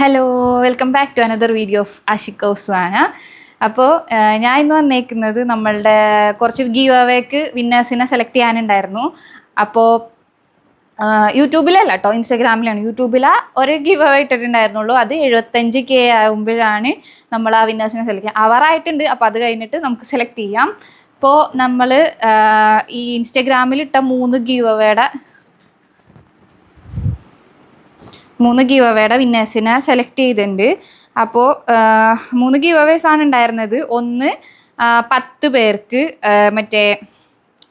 Hello, welcome back to another video of Ashik ഹൗസാണ്. അപ്പോൾ ഞാൻ ഇന്ന് വന്നേക്കുന്നത് നമ്മളുടെ കുറച്ച് ഗീവ് അവേക്ക് വിന്നേഴ്സിനെ സെലക്ട് ചെയ്യാനുണ്ടായിരുന്നു. അപ്പോൾ യൂട്യൂബിലല്ല കേട്ടോ, ഇൻസ്റ്റാഗ്രാമിലാണ്. യൂട്യൂബിൽ ഒരു ഗീവ് അവേ ഇട്ടിട്ടുണ്ടായിരുന്നുള്ളൂ. അത് 75K ആകുമ്പോഴാണ് നമ്മൾ ആ വിന്നേഴ്സിനെ സെലക്ട് ചെയ്യുക. അവറായിട്ടുണ്ട്. അപ്പോൾ അത് കഴിഞ്ഞിട്ട് നമുക്ക് സെലക്ട് ചെയ്യാം. ഇപ്പോൾ നമ്മൾ ഈ ഇൻസ്റ്റാഗ്രാമിലിട്ട 3 ഗീവ് അവേയുടെ വിന്നേഴ്സിനെ സെലക്ട് ചെയ്തിട്ടുണ്ട്. അപ്പോൾ 3 ഗീവ് അവേസ് ആണ് ഉണ്ടായിരുന്നത്. ഒന്ന് 10 പേർക്ക് മറ്റേ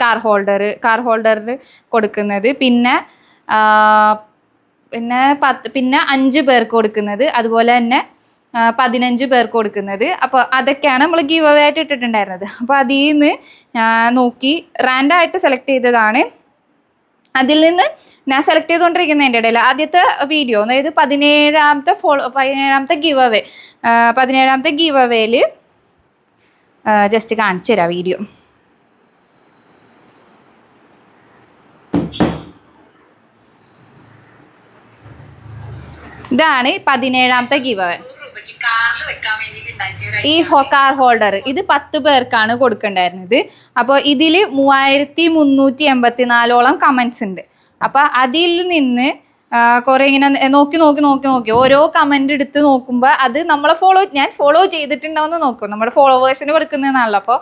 കാർ ഹോൾഡറിന് കൊടുക്കുന്നത്, പിന്നെ 5 പേർക്ക് കൊടുക്കുന്നത്, അതുപോലെ തന്നെ 15 പേർക്ക് കൊടുക്കുന്നത്. അപ്പോൾ അതൊക്കെയാണ് നമ്മൾ ഗീവ് അവേ ആയിട്ട് ഇട്ടിട്ടുണ്ടായിരുന്നത്. അപ്പോൾ അതിൽ നിന്ന് നോക്കി റാൻഡായിട്ട് സെലക്ട് ചെയ്തതാണ്. അതിൽ നിന്ന് ഞാൻ സെലക്ട് ചെയ്തുകൊണ്ടിരിക്കുന്നതിൻ്റെ ഇടയിൽ ആദ്യത്തെ വീഡിയോ, അതായത് 17ാമത്തെ ഗീവ് അവേയിൽ ജസ്റ്റ് കാണിച്ചു തരാം വീഡിയോ. ഇതാണ് 17ാമത്തെ ഗീവ് അവേ. ഈ കാർ ഹോൾഡർ ഇത് 10 പേർക്കാണ് കൊടുക്കണ്ടായിരുന്നത്. അപ്പോൾ ഇതിൽ 3384ഓളം കമൻസ് ഉണ്ട്. അപ്പോൾ അതിൽ നിന്ന് കുറേ ഇങ്ങനെ നോക്കി ഓരോ കമൻ്റ് എടുത്ത് നോക്കുമ്പോൾ അത് നമ്മളെ ഞാൻ ഫോളോ ചെയ്തിട്ടുണ്ടോയെന്ന് നോക്കും. നമ്മുടെ ഫോളോവേഴ്സിന് കൊടുക്കുന്നതാണല്ലോ. അപ്പോൾ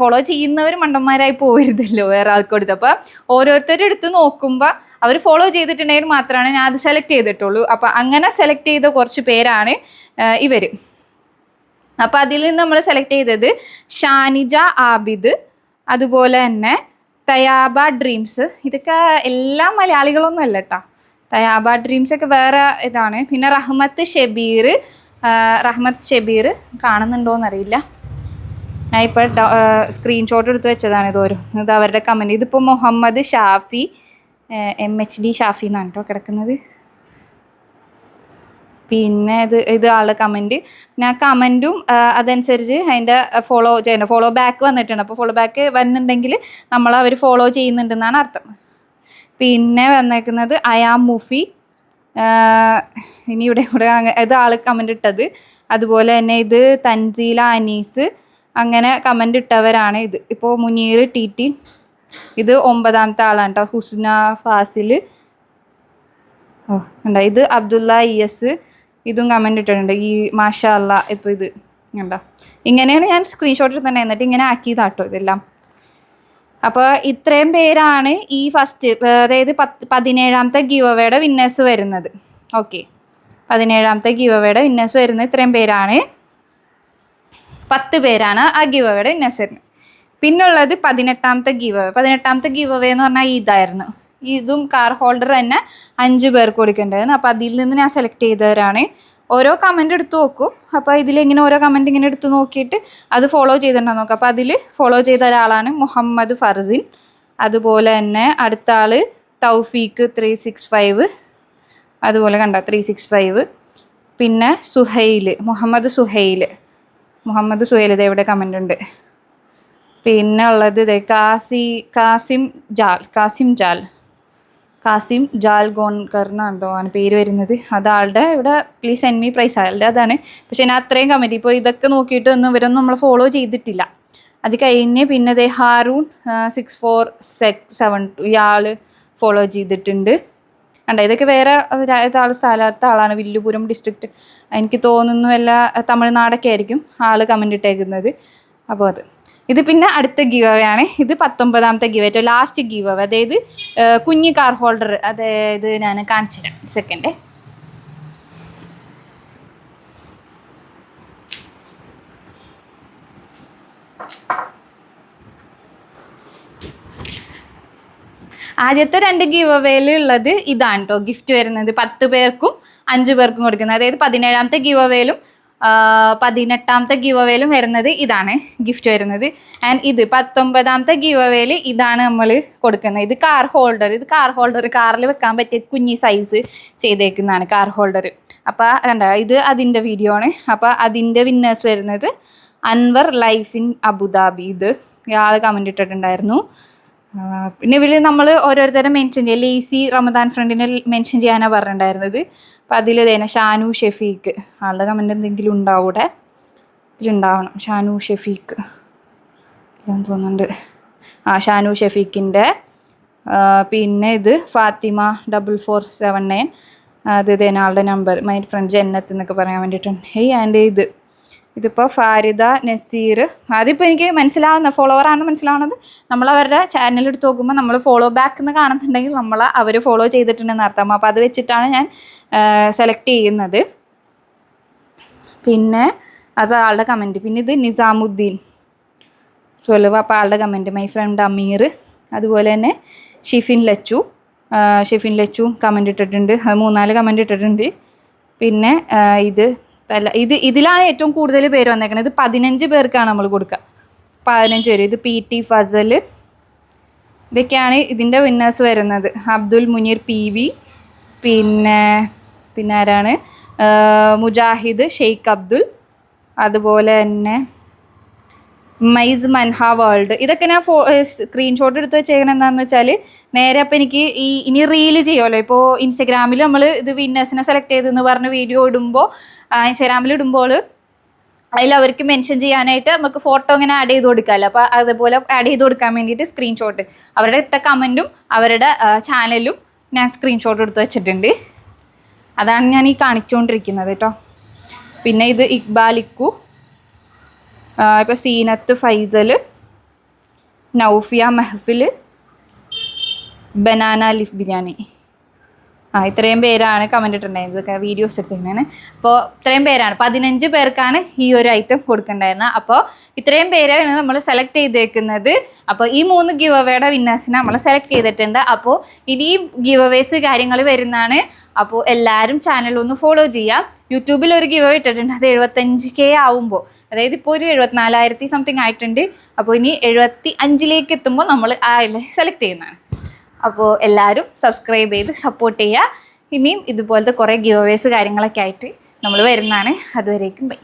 ഫോളോ ചെയ്യുന്നവർ മണ്ടന്മാരായി പോകരുതല്ലോ വേറെ ആൾക്ക് കൊടുത്ത്. അപ്പോൾ ഓരോരുത്തരും എടുത്ത് നോക്കുമ്പോൾ അവർ ഫോളോ ചെയ്തിട്ടുണ്ടെങ്കിൽ മാത്രമാണ് ഞാൻ അത് സെലക്ട് ചെയ്തിട്ടുള്ളൂ. അപ്പോൾ അങ്ങനെ സെലക്ട് ചെയ്ത കുറച്ച് പേരാണ് ഇവർ. അപ്പോൾ അതിൽ നിന്ന് നമ്മൾ സെലക്ട് ചെയ്തത് ഷാനിജ ആബിദ്, അതുപോലെ തന്നെ തയാബ ഡ്രീംസ്. ഇതൊക്കെ എല്ലാം മലയാളികളൊന്നും അല്ല കേട്ടോ. തയാബ ഡ്രീംസ് ഒക്കെ വേറെ ഇതാണ്. പിന്നെ റഹ്മത്ത് ഷബീർ കാണുന്നുണ്ടോയെന്നറിയില്ല. ഞാൻ ഇപ്പോൾ സ്ക്രീൻഷോട്ട് എടുത്ത് വെച്ചതാണ് ഇത് അവരുടെ കമൻറ്റ്. ഇതിപ്പോൾ മുഹമ്മദ് ഷാഫി, MHD ഷാഫി എന്നാണ് കേട്ടോ കിടക്കുന്നത്. പിന്നെ ഇത് ആളുടെ കമൻറ്റ്. പിന്നെ ആ കമൻറ്റും അതനുസരിച്ച് അതിൻ്റെ ഫോളോ ബാക്ക് വന്നിട്ടുണ്ട്. അപ്പോൾ ഫോളോ ബാക്ക് വന്നിട്ടുണ്ടെങ്കിൽ അവർ ഫോളോ ചെയ്യുന്നുണ്ടെന്നാണ് അർത്ഥം. പിന്നെ വന്നേക്കുന്നത് അയാം മുഫി, ഇനി ഇവിടെ ഇത് ആൾ കമൻ്റ് ഇട്ടത്. അതുപോലെ തന്നെ ഇത് തൻസീല അനീസ്, അങ്ങനെ കമൻ്റ് ഇട്ടവരാണ് ഇത്. ഇപ്പോൾ മുനീർ TT, ഇത് 9ാമത്തെ ആളാണ് കേട്ടോ. ഹുസ്ന ഫാസിൽ, ഉണ്ടോ. ഇത് അബ്ദുള്ള ES, ഇതും കമൻ്റ് ഇട്ടിട്ടുണ്ട്. ഈ മാഷാ അല്ലാ. ഇപ്പോൾ ഇത് ഉണ്ടോ. ഇങ്ങനെയാണ് ഞാൻ സ്ക്രീൻഷോട്ടിൽ തന്നെ എന്നിട്ട് ഇങ്ങനെ ആക്കിയതാട്ടോ ഇതെല്ലാം. അപ്പോൾ ഇത്രയും പേരാണ് ഈ ഫസ്റ്റ്, അതായത് 17ാമത്തെ ഗീവ് അവേയുടെ വിന്നേഴ്സ് വരുന്നത്. ഓക്കെ, 17ാമത്തെ ഗീവ് അവേയുടെ വിന്നേഴ്സ് വരുന്നത് ഇത്രയും പേരാണ്. 10 പേരാണ് ആ ഗീവ് അവേയുടെ വിന്നേഴ്സ് വരുന്നത്. പിന്നുള്ളത് 18ാമത്തെ ഗീവ് അവേ. 18ാമത്തെ ഗീവ് അവേ എന്ന് പറഞ്ഞാൽ ഇതായിരുന്നു. ഇതും കാർ ഹോൾഡർ തന്നെ 5 പേർക്ക് കൊടുക്കേണ്ടതായിരുന്നു. അപ്പോൾ അതിൽ നിന്ന് ഞാൻ സെലക്ട് ചെയ്തവരാണ്. ഓരോ കമൻ്റ് എടുത്ത് നോക്കും. അപ്പോൾ ഇതിലിങ്ങനെ ഓരോ കമൻ്റ് ഇങ്ങനെ എടുത്ത് നോക്കിയിട്ട് അത് ഫോളോ ചെയ്തിട്ടുണ്ടോ നോക്കാം. അപ്പോൾ അതിൽ ഫോളോ ചെയ്ത ഒരാളാണ് മുഹമ്മദ് ഫർസിൻ. അതുപോലെ തന്നെ അടുത്ത ആൾ തൗഫീഖ് 365, അതുപോലെ കണ്ട 365. പിന്നെ മുഹമ്മദ് സുഹൈൽ ഇത് എവിടെ കമൻ്റ് ഉണ്ട്. പിന്നെ ഉള്ളത് കാസിം ജാൽ ഗോൺകർ എന്നാണോ ആണ് പേര് വരുന്നത്. അതാളുടെ ഇവിടെ പ്ലീസ് സെൻഡ് മീ പ്രൈസ് ആളുടെ അതാണ്. പക്ഷേ ഞാൻ അത്രയും കമൻറ്റ് ഇപ്പോൾ ഇതൊക്കെ നോക്കിയിട്ടൊന്നും ഇവരൊന്നും നമ്മൾ ഫോളോ ചെയ്തിട്ടില്ല. അത് കഴിഞ്ഞ് പിന്നെ ഹാറൂൺ 6472 ഇയാൾ ഫോളോ ചെയ്തിട്ടുണ്ട്. കണ്ടോ, ഇതൊക്കെ വേറെ സ്ഥലത്തെ ആളാണ്. വില്ലുപുരം ഡിസ്ട്രിക്റ്റ്, എനിക്ക് തോന്നുന്നു തമിഴ്നാടൊക്കെ ആയിരിക്കും ആൾ കമൻ്റ് ഇട്ടേക്കുന്നത്. അപ്പോൾ ഇത് പിന്നെ അടുത്ത ഗീവ് അവേ ആണ്. ഇത് 19ാമത്തെ giveaway, last giveaway. അതായത് കുഞ്ഞി കാർ ഹോൾഡർ. അതായത് ഞാൻ കാണിച്ചു തരാം, സെക്കൻഡ്. ആദ്യത്തെ 2 ഗീവ് അവേയിലുള്ളത് ഇതാണ് കേട്ടോ. ഗിഫ്റ്റ് വരുന്നത് 10 പേർക്കും 5 പേർക്കും കൊടുക്കുന്നത്. അതായത് 17ാമത്തെ ഗീവ് അവേയിലും 18ാമത്തെ ഗീവ് അവേയിലും വരുന്നത് ഇതാണ് ഗിഫ്റ്റ് വരുന്നത്. ആൻഡ് ഇത് 19ാമത്തെ ഗീവ് അവേയിൽ ഇതാണ് നമ്മൾ കൊടുക്കുന്നത്. ഇത് കാർ ഹോൾഡർ കാറിൽ വെക്കാൻ പറ്റിയ കുഞ്ഞി സൈസ് ചെയ്തേക്കുന്നതാണ് കാർ ഹോൾഡർ. അപ്പോൾ കണ്ടോ, ഇത് അതിൻ്റെ വീഡിയോ ആണ്. അപ്പോൾ അതിൻ്റെ വിന്നേഴ്സ് വരുന്നത് അൻവർ ലൈഫ് ഇൻ അബുദാബി. ഇത് ഇയാൾ കമൻ്റ് ഇട്ടിട്ടുണ്ടായിരുന്നു. പിന്നെ ഇവർ നമ്മൾ ഓരോരുത്തരെ മെൻഷൻ ചെയ്യുക. ലേസി റമദാൻ ഫ്രണ്ടിനെ മെൻഷൻ ചെയ്യാനാണ് പറഞ്ഞിട്ടുണ്ടായിരുന്നത്. അപ്പോൾ അതിൽ തന്നെ ഷാനു ഷെഫീഖ് ആളുടെ കമൻറ്റ് എന്തെങ്കിലും ഉണ്ടാവും ഇവിടെ, ഇതിലുണ്ടാവണം. ഷാനു ഷെഫീഖ് ഞാൻ തോന്നുന്നുണ്ട്. ഷാനു ഷെഫീഖിൻ്റെ പിന്നെ ഇത് ഫാത്തിമ 4479 അത് തന്നെ ആളുടെ നമ്പർ. മൈ ഫ്രണ്ട് ജന്നത്ത് എന്നൊക്കെ പറയാൻ വേണ്ടിയിട്ടുണ്ട്. ആൻഡ് ഇതിപ്പോൾ ഫാരിദ നസീർ. അതിപ്പോൾ എനിക്ക് മനസ്സിലാവുന്ന ഫോളോവറാണ് മനസ്സിലാവുന്നത്. നമ്മൾ അവരുടെ ചാനൽ എടുത്ത് നോക്കുമ്പോൾ നമ്മൾ ഫോളോ ബാക്ക് എന്ന് കാണുന്നുണ്ടെങ്കിൽ അവർ ഫോളോ ചെയ്തിട്ടുണ്ടെന്ന് അർത്ഥം. അപ്പോൾ അത് വെച്ചിട്ടാണ് ഞാൻ സെലക്ട് ചെയ്യുന്നത്. പിന്നെ അത് ആളുടെ കമൻറ്റ്. പിന്നെ ഇത് നിസാമുദ്ദീൻ 12. അപ്പോൾ ആളുടെ കമൻറ്റ്. മൈ ഫ്രണ്ട് അമീർ. അതുപോലെ തന്നെ ഷിഫിൻ ലച്ചു കമൻറ്റ് ഇട്ടിട്ടുണ്ട്. 3-4 കമൻറ്റ് ഇട്ടിട്ടുണ്ട്. പിന്നെ ഇതിലാണ് ഏറ്റവും കൂടുതൽ പേര് വന്നേക്കുന്നത്. ഇത് 15 പേർക്കാണ് നമ്മൾ കൊടുക്കുക. 15 പേര്. ഇത് PT ഫസൽ. ഇതൊക്കെയാണ് ഇതിൻ്റെ വിന്നേഴ്സ് വരുന്നത്. അബ്ദുൽ മുനീർ PV. പിന്നെ ആരാണ്? മുജാഹിദ് ഷെയ്ഖ് അബ്ദുൽ. അതുപോലെ തന്നെ മൈസ് മൻഹ വേൾഡ്. ഇതൊക്കെ ഞാൻ സ്ക്രീൻഷോട്ട് എടുത്ത് വെച്ചേക്കണം. എന്താണെന്ന് വെച്ചാൽ നേരെ അപ്പോൾ എനിക്ക് ഇനി റീല് ചെയ്യുമല്ലോ. ഇപ്പോൾ ഇൻസ്റ്റഗ്രാമിൽ നമ്മൾ ഇത് വിന്നേഴ്സിനെ സെലക്ട് ചെയ്തെന്ന് പറഞ്ഞ് വീഡിയോ ഇടുമ്പോൾ ഇൻസ്റ്റഗ്രാമിൽ ഇടുമ്പോൾ അതിൽ അവർക്ക് മെൻഷൻ ചെയ്യാനായിട്ട് നമുക്ക് ഫോട്ടോ ഇങ്ങനെ ആഡ് ചെയ്ത് കൊടുക്കാമല്ലോ. അപ്പോൾ അതുപോലെ ആഡ് ചെയ്ത് കൊടുക്കാൻ വേണ്ടിയിട്ട് സ്ക്രീൻഷോട്ട് അവരുടെ ഇട്ട കമൻറ്റും അവരുടെ ചാനലും ഞാൻ സ്ക്രീൻഷോട്ട് എടുത്ത് വെച്ചിട്ടുണ്ട്. അതാണ് ഞാൻ ഈ കാണിച്ചുകൊണ്ടിരിക്കുന്നത് കേട്ടോ. പിന്നെ ഇത് ഇക്ബാലിക്കു. ഇപ്പോൾ സീനത്ത് ഫൈസൽ, നൗഫിയ മെഹഫിൽ, ബനാന ലീഫ് ബിരിയാണി. ഇത്രയും പേരാണ് കമൻറ്റ് ഇട്ടിട്ടുണ്ടായിരുന്നത്. ഇതൊക്കെ വീഡിയോസ് എടുത്തിരിക്കുന്നതാണ്. അപ്പോൾ ഇത്രയും പേരാണ്. 15 പേർക്കാണ് ഈ ഒരു ഐറ്റം കൊടുക്കേണ്ടായിരുന്നത്. അപ്പോൾ ഇത്രയും പേരാണ് നമ്മൾ സെലക്ട് ചെയ്തേക്കുന്നത്. അപ്പോൾ ഈ 3 ഗിവ് അവേയുടെ വിന്നേഴ്സിനെ നമ്മൾ സെലക്ട് ചെയ്തിട്ടുണ്ട്. അപ്പോൾ ഇനിയും ഗിവ് അവേസ് കാര്യങ്ങൾ വരുന്നതാണ്. അപ്പോൾ എല്ലാവരും ചാനലൊന്ന് ഫോളോ ചെയ്യാം. യൂട്യൂബിൽ ഒരു ഗിവ് അവേ ഇട്ടിട്ടുണ്ട്. അത് 75K ആവുമ്പോൾ, അതായത് ഇപ്പോൾ ഒരു 74,000 സംതിങ് ആയിട്ടുണ്ട്. അപ്പോൾ ഇനി 75ലേക്ക് എത്തുമ്പോൾ നമ്മൾ സെലക്ട് ചെയ്യുന്നതാണ്. അപ്പോൾ എല്ലാവരും സബ്സ്ക്രൈബ് ചെയ്ത് സപ്പോർട്ട് ചെയ്യുക. ഇനിയും ഇതുപോലത്തെ കുറേ ഗിവ് അവേസ് കാര്യങ്ങളൊക്കെ ആയിട്ട് നമ്മൾ വരുന്നതാണ്. അതുവരേക്കും ബൈ.